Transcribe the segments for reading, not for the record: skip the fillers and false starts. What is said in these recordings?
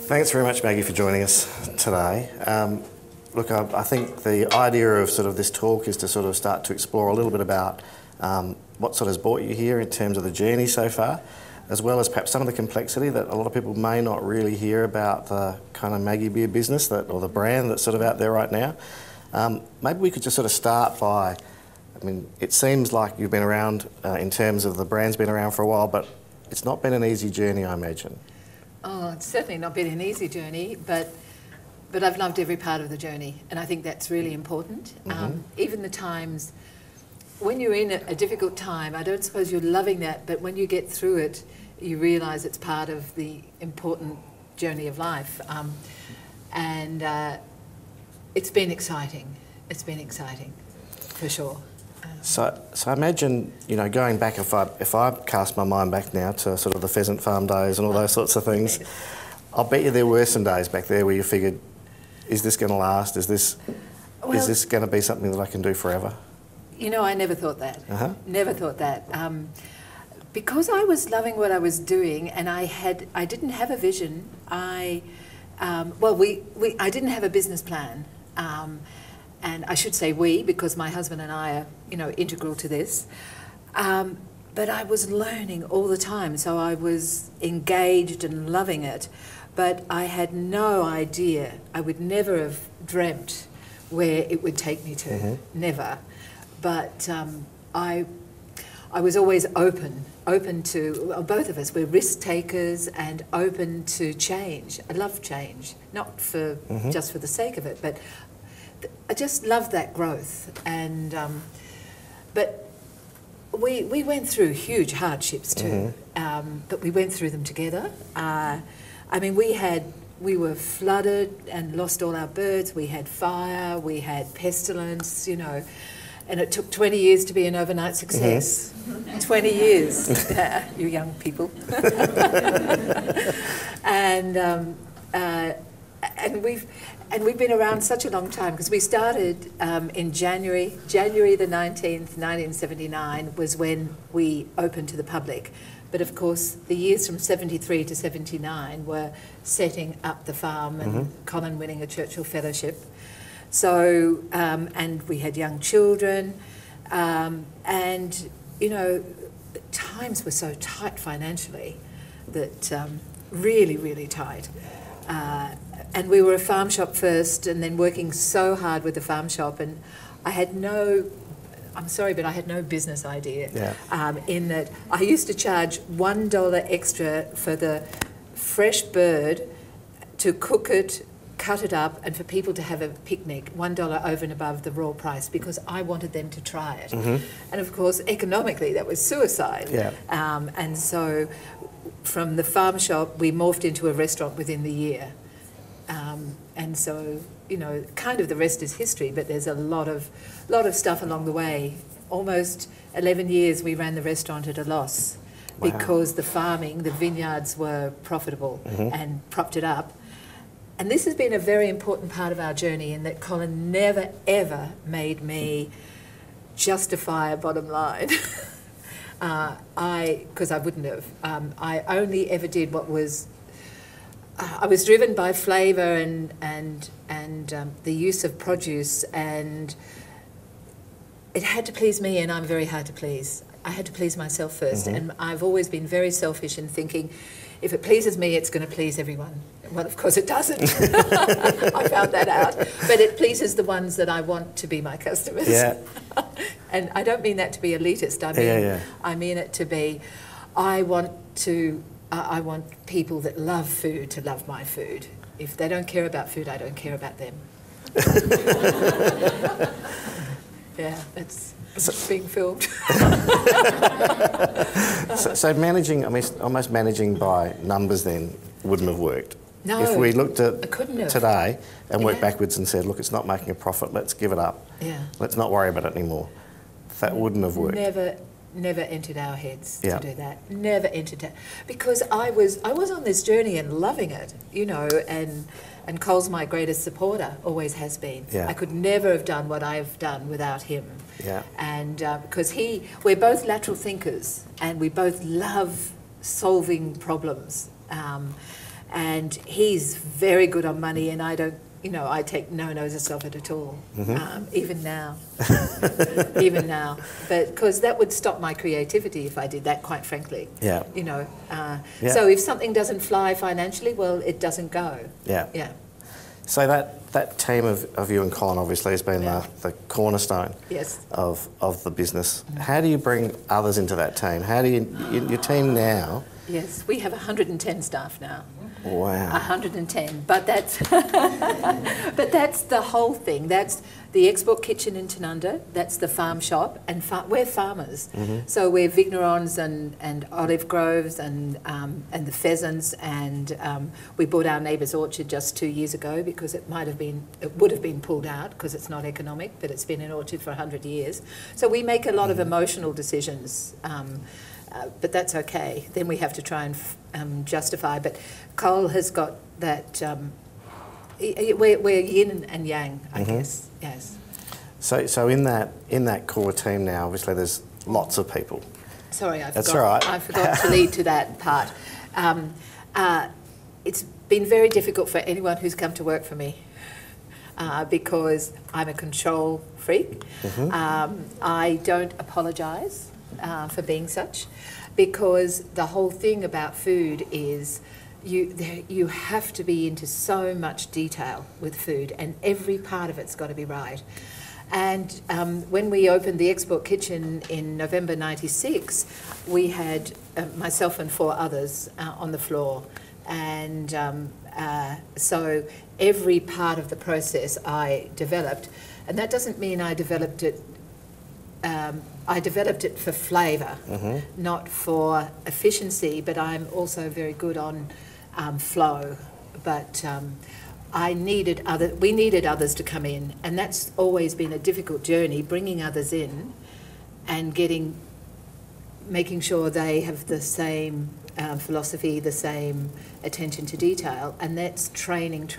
Thanks very much, Maggie, for joining us today. Look, I think the idea of sort of this talk is to sort of start to explore a little bit about what sort of has brought you here in terms of the journey so far, as well as perhaps some of the complexity that a lot of people may not really hear about the kind of Maggie Beer business or the brand that's sort of out there right now. Maybe we could just sort of start by, I mean, it seems like you've been around in terms of the brand's been around for a while, but it's not been an easy journey, I imagine. Oh, it's certainly not been an easy journey, but I've loved every part of the journey, and I think that's really important. Even the times when you're in a difficult time, I don't suppose you're loving that, but when you get through it, you realise it's part of the important journey of life. It's been exciting. It's been exciting, for sure. So I imagine, you know, going back, if I cast my mind back now to sort of the pheasant farm days and all those sorts of things, Yes. I'll bet you there were some days back there where you figured, is this going to last? Is this going to be something that I can do forever? You know, I never thought that. Never thought that. Because I was loving what I was doing, and I didn't have a vision. I didn't have a business plan. And I should say we, because my husband and I are, you know, integral to this. But I was learning all the time, so I was engaged and loving it. But I had no idea, I would never have dreamt where it would take me to, never. But I was always open to, well, both of us, we're risk takers and open to change. I love change, not for just for the sake of it, but I just love that growth. And but we went through huge hardships too, but we went through them together. I mean, we were flooded and lost all our birds. We had fire, we had pestilence, you know, and it took 20 years to be an overnight success. 20 years, you young people. And we've been around such a long time, because we started in January the 19th, 1979 was when we opened to the public. But of course, the years from 73 to 79 were setting up the farm and Colin winning a Churchill Fellowship. So, and we had young children, and, you know, times were so tight financially that really, really tight. And we were a farm shop first, and then working so hard with the farm shop, and I had no, I'm sorry, but I had no business idea. In that I used to charge $1 extra for the fresh bird, to cook it, cut it up, and for people to have a picnic, $1 over and above the raw price, because I wanted them to try it. And of course, economically, that was suicide. And so from the farm shop, we morphed into a restaurant within the year. And so, you know, kind of the rest is history, but there's a lot of stuff along the way. Almost 11 years we ran the restaurant at a loss, because the farming, the vineyards were profitable and propped it up. And this has been a very important part of our journey, in that Colin never, ever made me justify a bottom line. Because I wouldn't have. I only ever did what was, I was driven by flavour and the use of produce, and it had to please me, and I'm very hard to please. I had to please myself first, and I've always been very selfish in thinking, if it pleases me, it's going to please everyone. Well, of course it doesn't. I found that out. But it pleases the ones that I want to be my customers. And I don't mean that to be elitist. I mean it to be, I want people that love food to love my food. If they don't care about food, I don't care about them. That's being filmed. So managing, I mean, almost managing by numbers then wouldn't have worked. No, if we looked at today and worked backwards and said, look, it's not making a profit, let's give it up. Let's not worry about it anymore. That wouldn't have worked. Never entered our heads to do that. Never entered it. Because I was on this journey and loving it, you know, and Cole's my greatest supporter, always has been. I could never have done what I've done without him. And because we're both lateral thinkers, and we both love solving problems. and he's very good on money, and I don't. You know, I take no notice of it at all, even now. Even now. But because that would stop my creativity if I did that, quite frankly. Yeah. You know, so if something doesn't fly financially, well, it doesn't go. Yeah. Yeah. So that team of you and Colin obviously has been the cornerstone Yes. of the business. How do you bring others into that team? How do your team now? Yes, we have 110 staff now. Wow. 110, but that's but that's the whole thing. That's the export kitchen in Tanunda. That's the farm shop, and we're farmers. So we're vignerons and olive groves and the pheasants, and we bought our neighbour's orchard just 2 years ago because it would have been pulled out because it's not economic, but it's been an orchard for 100 years. So we make a lot of emotional decisions. But that's okay. Then we have to try and justify. But Cole has got that. We're yin and yang, I guess. Yes. So in that core team now, obviously there's lots of people. Sorry, That's all right. I forgot to lead to that part. It's been very difficult for anyone who's come to work for me. Because I'm a control freak. I don't apologise for being such, because the whole thing about food is you have to be into so much detail with food, and every part of it's got to be right. And when we opened the export kitchen in November '96, we had myself and 4 others on the floor, and so every part of the process I developed, and that doesn't mean I developed it. I developed it for flavour, not for efficiency, but I'm also very good on flow. But we needed others to come in, and that's always been a difficult journey, bringing others in and making sure they have the same philosophy, the same attention to detail, and that's training.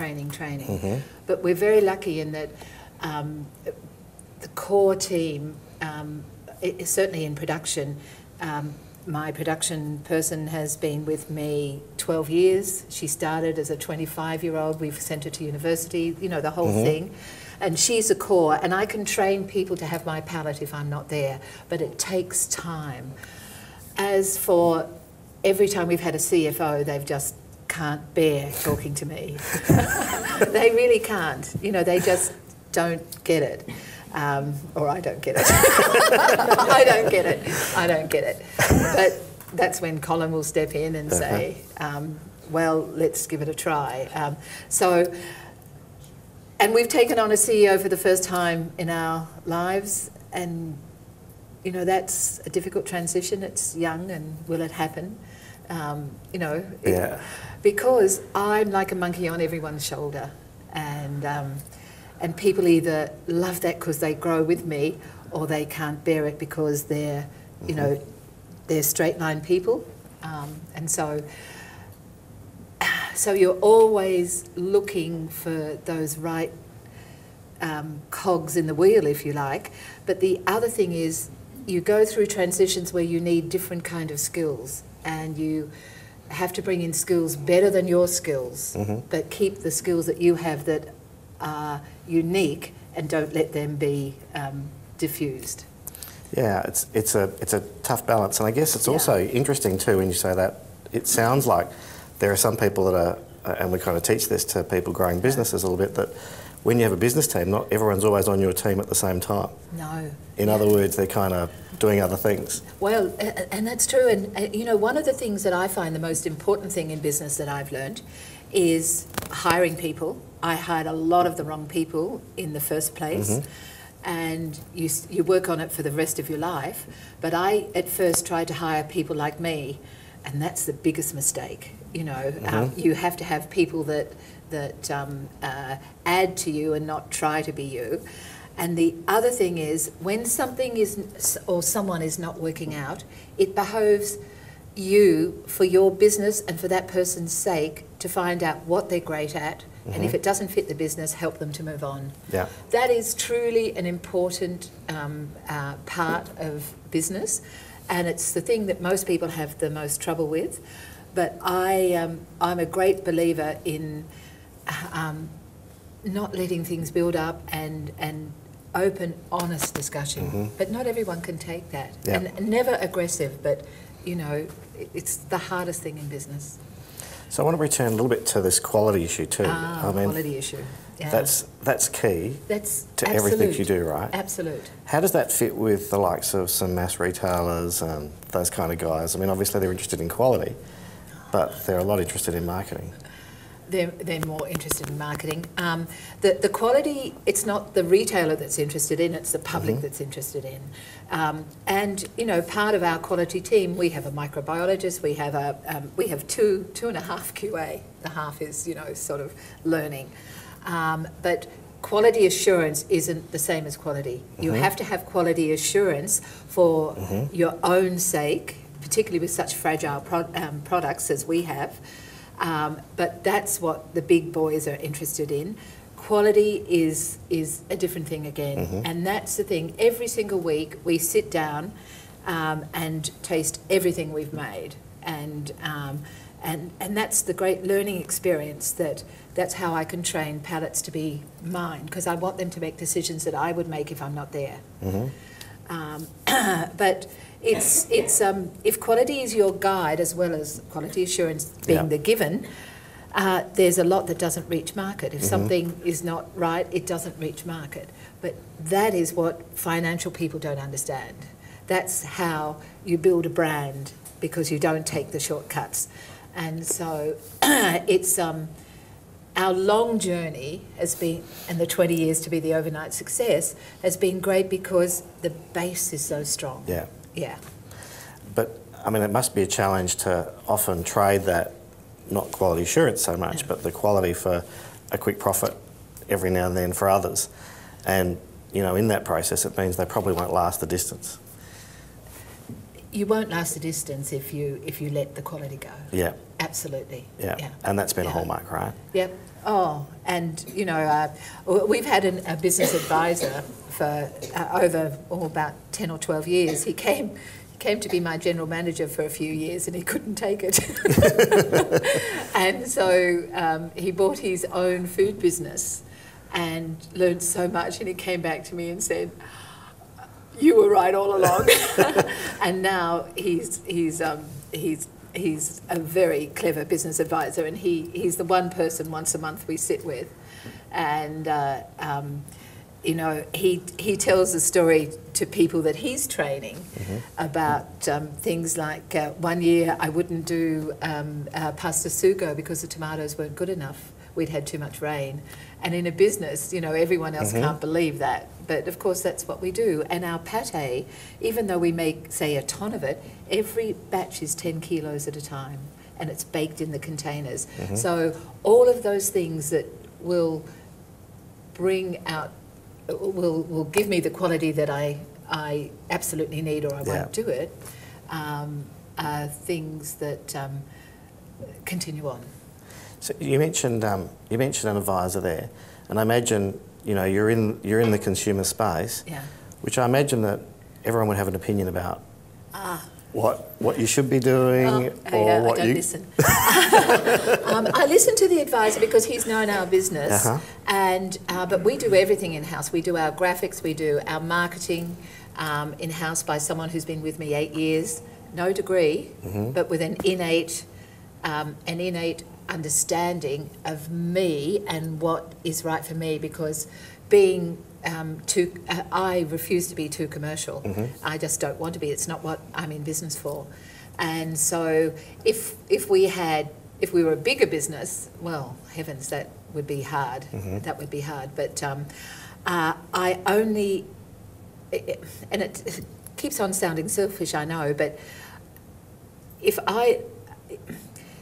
But we're very lucky in that the core team, certainly in production, my production person has been with me 12 years. She started as a 25-year-old. We've sent her to university, you know, the whole thing. And she's a core, and I can train people to have my palate if I'm not there, but it takes time. As for every time we've had a CFO, they've just can't bear talking to me. They really can't. You know, they just don't get it. Or I don't get it. I don't get it. But that's when Colin will step in and say, well, let's give it a try. And we've taken on a CEO for the first time in our lives, and you know, that's a difficult transition. It's young, and will it happen? You know, because I'm like a monkey on everyone's shoulder, and people either love that because they grow with me, or they can't bear it because they're, you know, they're straight line people, and so you're always looking for those right cogs in the wheel, if you like. But the other thing is, you go through transitions where you need different kind of skills, and you have to bring in skills better than your skills, but keep the skills that you have that are unique, and don't let them be diffused. Yeah, it's a tough balance, and I guess it's also interesting too when you say that. It sounds like there are some people that are, and we kind of teach this to people growing businesses a little bit, that when you have a business team, not everyone's always on your team at the same time. No. In other words, they're kind of doing other things. Well, and that's true. And you know, one of the things that I find the most important thing in business that I've learned is hiring people. I hired a lot of the wrong people in the first place. And you work on it for the rest of your life. But I, at first, tried to hire people like me, and that's the biggest mistake. You know, you have to have people that add to you and not try to be you. And the other thing is, when something is, or someone is not working out, it behoves you, for your business and for that person's sake, to find out what they're great at, and if it doesn't fit the business, help them to move on. Yeah. That is truly an important part of business, and it's the thing that most people have the most trouble with. But I'm a great believer in not letting things build up and open, honest discussion. But not everyone can take that. Yeah. And never aggressive, but, you know, it's the hardest thing in business. So I want to return a little bit to this quality issue too. I mean, Quality issue. Yeah. That's key That's to everything you do, right? Absolute. How does that fit with the likes of some mass retailers and those kind of guys? I mean, obviously they're interested in quality, but they're a lot interested in marketing. They're more interested in marketing. The quality, it's not the retailer that's interested in, it's the public that's interested in. And, you know, part of our quality team, we have a microbiologist, we have two and a half QA. The half is, you know, sort of learning. But quality assurance isn't the same as quality. You have to have quality assurance for your own sake, particularly with such fragile products as we have. But that's what the big boys are interested in. Quality is a different thing again. And that's the thing. Every single week we sit down and taste everything we've made. And that's the great learning experience. That's how I can train palates to be mine, because I want them to make decisions that I would make if I'm not there. But it's if quality is your guide as well as quality assurance being the given, there's a lot that doesn't reach market. If something is not right, it doesn't reach market. But that is what financial people don't understand. That's how you build a brand, because you don't take the shortcuts. And so it's our long journey has been, and the 20 years to be the overnight success, has been great because the base is so strong. Yeah. Yeah. But, I mean, it must be a challenge to often trade that, not quality assurance so much, but the quality for a quick profit every now and then for others. And, you know, in that process, it means they probably won't last the distance. You won't last the distance if you let the quality go. Yeah. Absolutely. Yeah. And that's been a hallmark, right? Yep. Oh, and, you know, we've had a business advisor for over about 10 or 12 years. He came to be my general manager for a few years and he couldn't take it. And so he bought his own food business and learned so much, and he came back to me and said, "You were right all along." And now he's a very clever business advisor, and he's the one person once a month we sit with, and you know, he tells a story to people that he's training about things like one year I wouldn't do pasta sugo because the tomatoes weren't good enough. We'd had too much rain. And in a business, you know, everyone else can't believe that. But of course that's what we do. And our pate, even though we make, say, a ton of it, every batch is 10 kilos at a time, and it's baked in the containers. So all of those things that will bring out, will give me the quality that I absolutely need, or I won't do it, are things that continue on. So you mentioned an advisor there, and I imagine, you know, you're in the consumer space, which I imagine that everyone would have an opinion about what you should be doing, or what I don't listen. I listen to the advisor because he's known our business, and but we do everything in house. We do our graphics, we do our marketing in house by someone who's been with me 8 years, no degree, but with an innate understanding of me and what is right for me, because being I refuse to be too commercial. I just don't want to be. It's not what I'm in business for. And so if we were a bigger business, well, heavens, that would be hard. That would be hard. But I only, and it keeps on sounding selfish, I know, but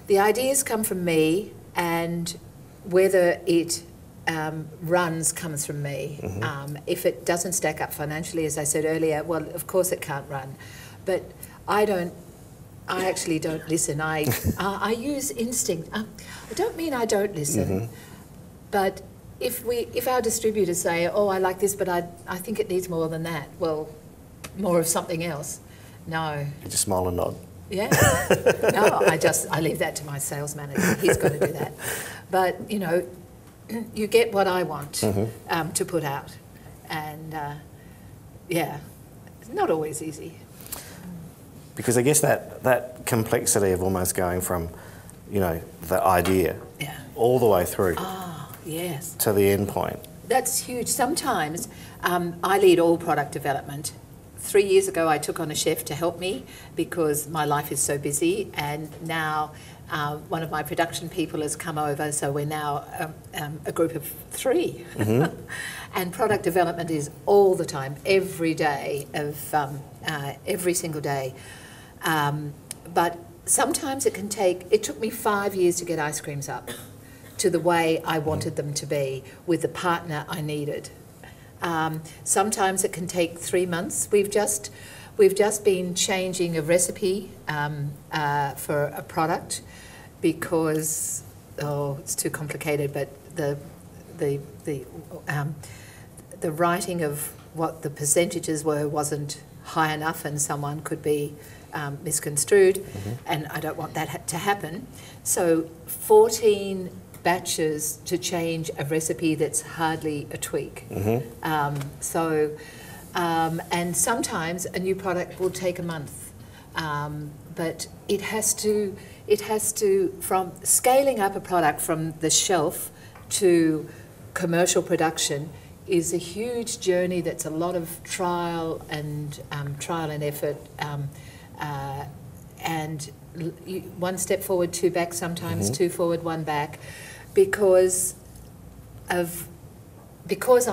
the ideas come from me, and whether it comes from me. If it doesn't stack up financially, as I said earlier, well, of course it can't run. But I actually don't listen. I use instinct. I don't mean I don't listen, but if our distributors say, "Oh, I like this, but I think it needs more than that," well, more of something else. No. You just smile and nod. Yeah. No, I leave that to my sales manager. He's got to do that. But, you know, you get what I want to put out. And, yeah, it's not always easy. Because I guess that complexity of almost going from, you know, the idea all the way through Yes. to the end point. That's huge. Sometimes I lead all product development. 3 years ago, I took on a chef to help me because my life is so busy, and now one of my production people has come over, so we're now a group of 3. And product development is all the time, every day of every single day. But sometimes it took me 5 years to get ice creams up to the way I wanted them to be with the partner I needed. Sometimes it can take 3 months. We've just been changing a recipe for a product because it's too complicated. But the writing of what the percentages were wasn't high enough, and someone could be misconstrued, and I don't want that to happen. So 14 batches to change a recipe that's hardly a tweak. And sometimes a new product will take a month, but it has to from scaling up a product from the shelf to commercial production is a huge journey. That's a lot of trial and effort, and one step forward, 2 back, sometimes 2 forward, 1 back, because I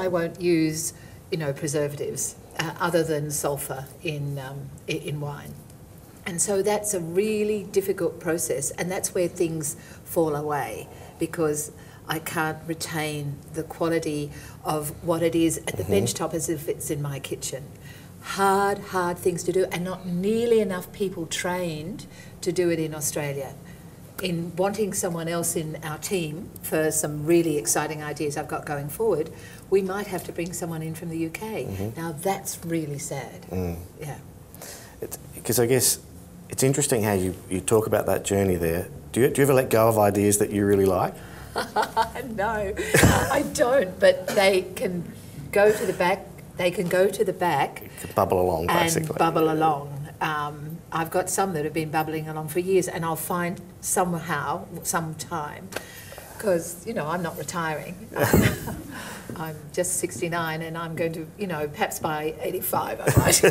won't use, you know, preservatives other than sulfur in wine. And so that's a really difficult process, and that's where things fall away, because I can't retain the quality of what it is at the bench top as if it's in my kitchen. Hard things to do, and not nearly enough people trained to do it in Australia. In wanting someone else in our team for some really exciting ideas I've got going forward, we might have to bring someone in from the UK. Now that's really sad. Yeah. Because I guess it's interesting how you talk about that journey there. Do you ever let go of ideas that you really like? No, I don't, but they can go to the back. They can go to the back. Bubble along, basically. And bubble along. I've got some that have been bubbling along for years, and I'll find sometime, because, you know, I'm not retiring. I'm just 69, and I'm going to, you know, perhaps by 85 I might,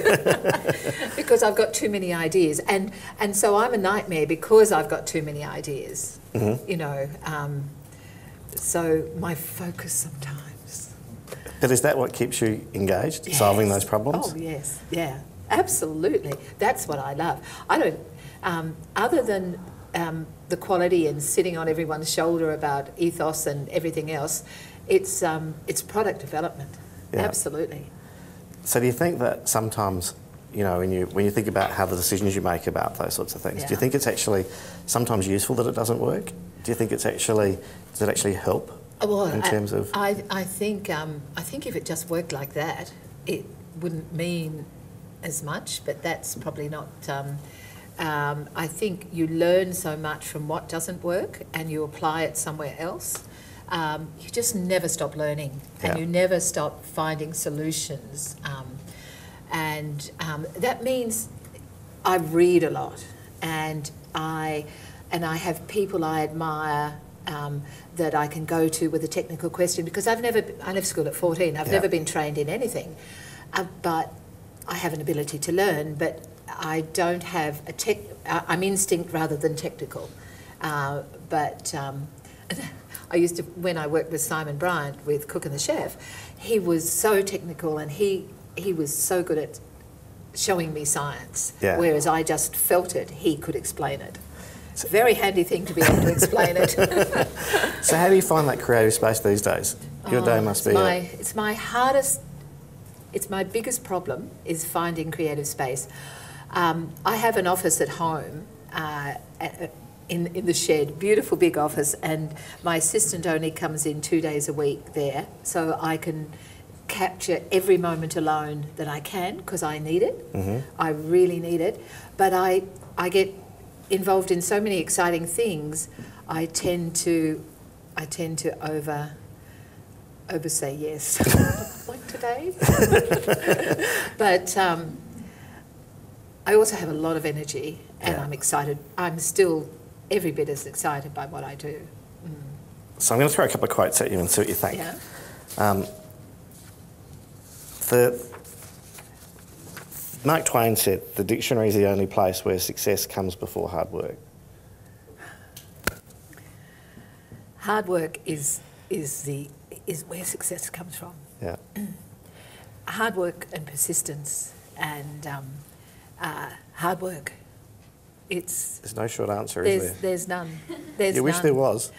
because I've got too many ideas. And so I'm a nightmare because I've got too many ideas, you know. So my focus sometimes. But is that what keeps you engaged, solving those problems? Oh, yes, yeah, absolutely. That's what I love. I don't, other than the quality and sitting on everyone's shoulder about ethos and everything else, it's product development, absolutely. So do you think that sometimes, you know, when you think about how the decisions you make about those sorts of things, do you think it's actually sometimes useful that it doesn't work? Do you think does it actually help? Well, in terms of, I think if it just worked like that, it wouldn't mean as much. But that's probably not. I think you learn so much from what doesn't work, and you apply it somewhere else. You just never stop learning, and you never stop finding solutions. And that means I read a lot, and I have people I admire. That I can go to with a technical question, because I left school at 14. I've never been trained in anything, but I have an ability to learn. But I don't have I'm instinct rather than technical. But I used to, when I worked with Simon Bryant with Cook and the Chef, he was so technical, and he was so good at showing me science, whereas I just felt it. He could explain it. It's a very handy thing to be able to explain it. So how do you find that creative space these days? Your day must be... It's my hardest, it's my biggest problem is finding creative space. I have an office at home in the shed, beautiful big office, and my assistant only comes in 2 days a week there, so I can capture every moment alone that I can because I need it. Mm-hmm. I really need it. But I get involved in so many exciting things. I tend to oversay yes. Like today. But I also have a lot of energy, and Yeah. I'm excited. I'm still every bit as excited by what I do. So I'm going to throw a couple of quotes at you and see what you think. Yeah. Mark Twain said, "The dictionary is the only place where success comes before hard work." Hard work is where success comes from. Yeah. Hard work and persistence and hard work. There's no short answer, is there? There's none. There's You wish none. there was.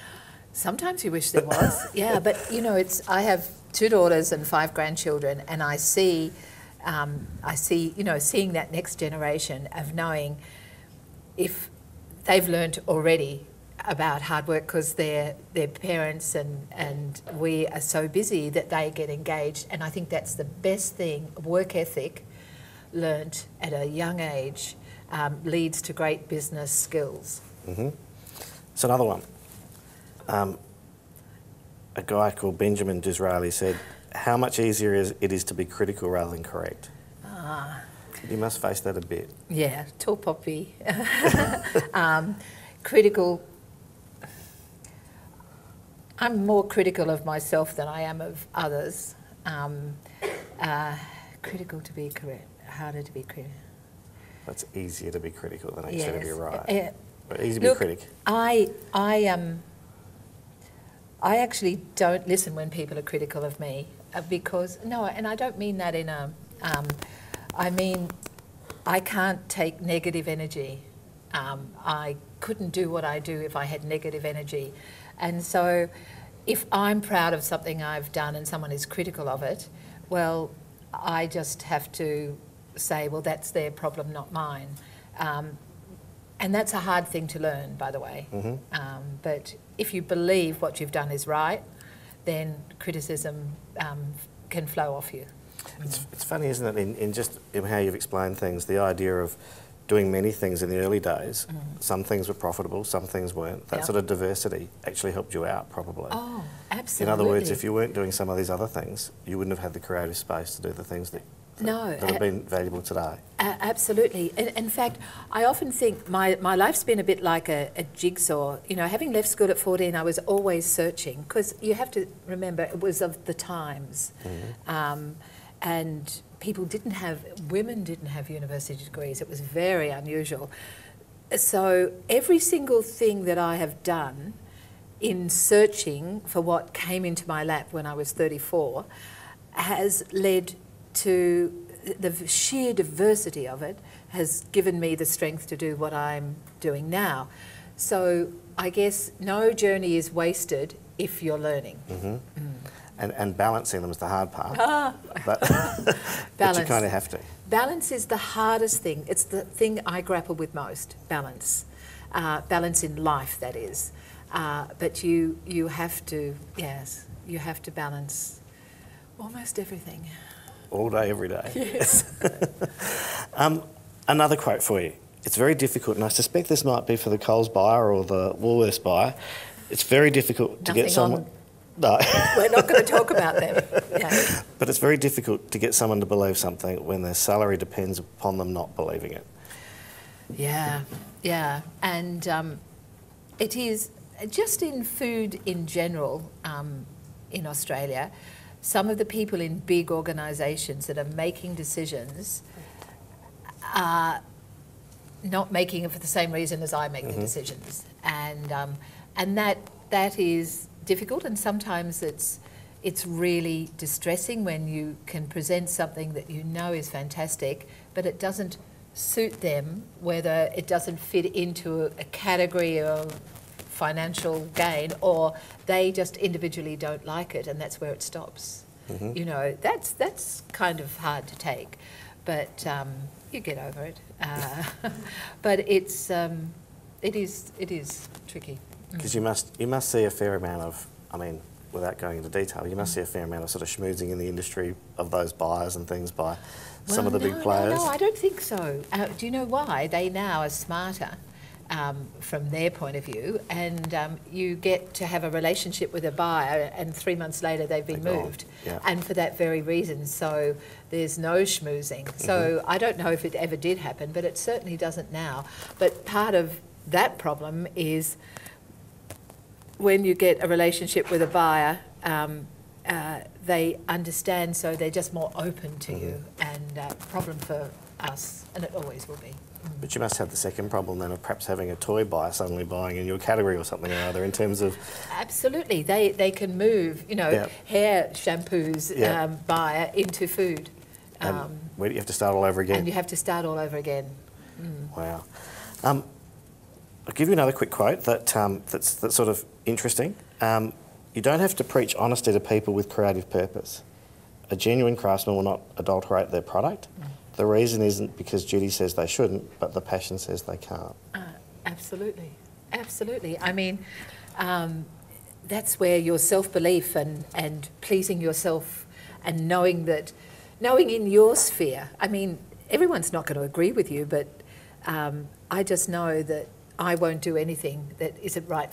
Sometimes you wish there was, yeah. But you know, I have 2 daughters and 5 grandchildren, and I see, seeing that next generation of knowing if they've learnt already about hard work because their parents and we are so busy that they get engaged, and I think that's the best thing. Work ethic learnt at a young age leads to great business skills. Mm-hmm. So another one. A guy called Benjamin Disraeli said, "How much easier it is to be critical rather than correct?" You must face that a bit. Yeah, tall poppy. Critical. I'm more critical of myself than I am of others. Critical to be correct, harder to be critical. It's easier to be critical than actually to be right. Yes. But easy to be a critic. I actually don't listen when people are critical of me because, no, and I don't mean that in a, I mean, I can't take negative energy. I couldn't do what I do if I had negative energy. And so if I'm proud of something I've done and someone is critical of it, well, I just have to say, well, that's their problem, not mine. And that's a hard thing to learn, by the way. Mm-hmm. But if you believe what you've done is right, then criticism can flow off you. It's funny, isn't it, in how you've explained things, the idea of doing many things in the early days. Some things were profitable, some things weren't. That sort of diversity actually helped you out, probably. Oh, absolutely. In other words, if you weren't doing some of these other things, you wouldn't have had the creative space to do the things that have been valuable today. Absolutely. In fact, I often think my life's been a bit like a jigsaw. You know, having left school at 14, I was always searching, because you have to remember it was of the times. And women didn't have university degrees. It was very unusual. So every single thing that I have done in searching for what came into my lap when I was 34 has led to the sheer diversity of it has given me the strength to do what I'm doing now. So I guess no journey is wasted if you're learning. And balancing them is the hard part. But, but you kind of have to. Balance is the hardest thing. It's the thing I grapple with most, balance. Balance in life, that is. But you have to, yes, you have to balance almost everything. All day, every day. Yes. Another quote for you. It's very difficult, and I suspect this might be for the Coles buyer or the Woolworths buyer. It's very difficult to get someone... No. We're not going to talk about them. Yeah. But it's very difficult to get someone to believe something when their salary depends upon them not believing it. Yeah, yeah. And it is, just in food in general, in Australia, some of the people in big organisations that are making decisions are not making it for the same reason as I make the decisions. And that is difficult, and sometimes it's really distressing when you can present something that you know is fantastic, but it doesn't suit them, whether it doesn't fit into a category of financial gain, or they just individually don't like it, and that's where it stops. You know, that's kind of hard to take, but you get over it. But it is tricky. Because you must see a fair amount of, I mean, without going into detail, you must see a fair amount of sort of schmoozing in the industry of those buyers and things by some of the big players. No, I don't think so. Do you know why? They now are smarter from their point of view, and you get to have a relationship with a buyer, and 3 months later they've been moved, and for that very reason. So there's no schmoozing. So I don't know if it ever did happen, but it certainly doesn't now. But part of that problem is when you get a relationship with a buyer, they understand, so they're just more open to you, and problem for us, and it always will be. But you must have the second problem then of perhaps having a toy buyer suddenly buying in your category or something or other in terms of... Absolutely. They can move, you know, hair shampoos buyer into food. Where do you have to start all over again? And you have to start all over again. Wow. I'll give you another quick quote that's sort of interesting. You don't have to preach honesty to people with creative purpose. A genuine craftsman will not adulterate their product. The reason isn't because Judy says they shouldn't, but the passion says they can't. Absolutely. Absolutely. I mean, that's where your self-belief and pleasing yourself and knowing in your sphere, I mean, everyone's not going to agree with you, but I just know that I won't do anything that isn't right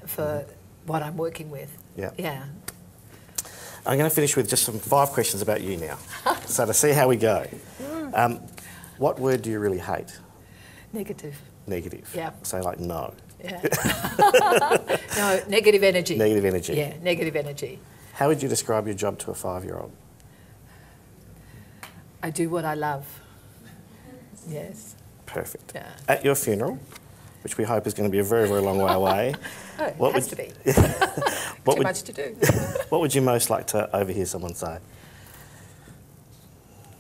for what I'm working with. Yeah. I'm going to finish with just some 5 questions about you now. So to see how we go. What word do you really hate? Negative. Negative. Yeah. Say like no. Yeah. No, negative energy. Negative energy. Yeah, negative energy. How would you describe your job to a 5-year-old? I do what I love. Yes. Perfect. Yeah. At your funeral, which we hope is going to be a very, very long way away. It has to be. Too much to do. What would you most like to overhear someone say?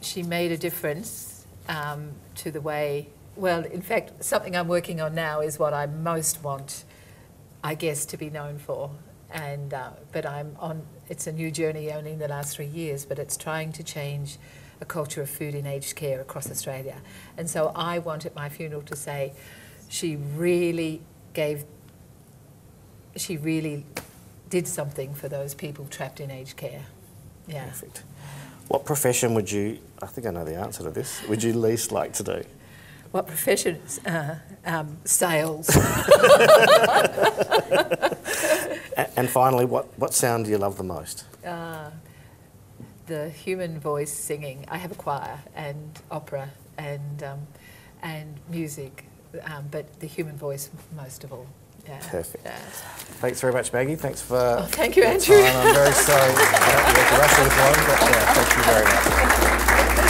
She made a difference to the way, well, in fact, something I'm working on now is what I most want, I guess, to be known for. And but it's a new journey only in the last 3 years, but it's trying to change a culture of food in aged care across Australia. And so I want at my funeral to say, she really did something for those people trapped in aged care. Yeah. Perfect. What profession would you, I think I know the answer to this, would you least like to do? What profession? Sales. And finally, what sound do you love the most? The human voice singing. I have a choir and opera and music, but the human voice most of all. Yeah. Perfect. Yeah. Thanks very much, Maggie. Thanks for thank you, Andrew. I'm very sorry about the rush of the time, but thank you very much.